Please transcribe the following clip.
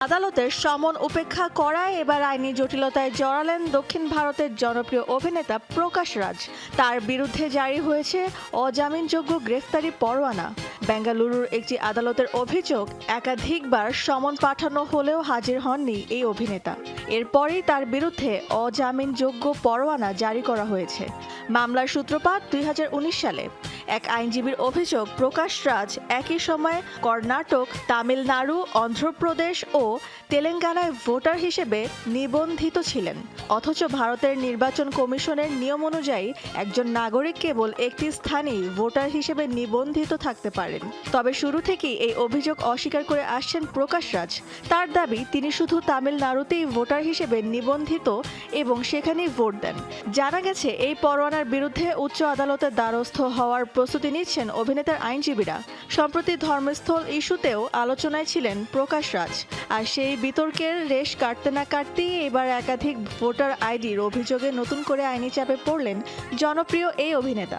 আদালতের সমন উপেক্ষা করায় এবার আইনি জটিলতায় জড়ালেন দক্ষিণ ভারতের জনপ্রিয় অভিনেতা প্রকাশ রাজ। তার বিরুদ্ধে জারি হয়েছে অজামিনযোগ্য গ্রেফতারি পরোয়ানা। বেঙ্গালুরুর একটি আদালতের অভিযোগ, একাধিকবার সমন পাঠানো হলেও হাজির হননি এই অভিনেতা। এরপরই তার বিরুদ্ধে অজামিনযোগ্য পরোয়ানা জারি করা হয়েছে। মামলার সূত্রপাত 2019 সালে। এক আইনজীবীর অভিযোগ, প্রকাশ রাজ একই সময়ে কর্ণাটক, তামিলনাড়ু, অন্ধ্রপ্রদেশ ও তেলেঙ্গানায় ভোটার হিসেবে নিবন্ধিত ছিলেন। অথচ ভারতের নির্বাচন কমিশনের নিয়ম অনুযায়ী একজন নাগরিক কেবল একটি স্থানেই ভোটার হিসেবে নিবন্ধিত থাকতে পারেন। তবে শুরু থেকেই এই অভিযোগ অস্বীকার করে আসছেন প্রকাশ রাজ। তার দাবি, তিনি শুধু তামিলনাড়ুতেই ভোটার হিসেবে নিবন্ধিত এবং সেখানেই ভোট দেন। জানা গেছে, এই পরোয়ানার বিরুদ্ধে উচ্চ আদালতের দ্বারস্থ হওয়ার প্রস্তুতি নিচ্ছেন অভিনেতার আইনজীবীরা। সম্প্রতি ধর্মস্থল ইস্যুতেও আলোচনায় ছিলেন প্রকাশ রাজ। আর সেই বিতর্কের রেশ কাটতে না কাটতেই এবার একাধিক ভোটার আইডির অভিযোগে নতুন করে আইনি চাপে পড়লেন জনপ্রিয় এই অভিনেতা।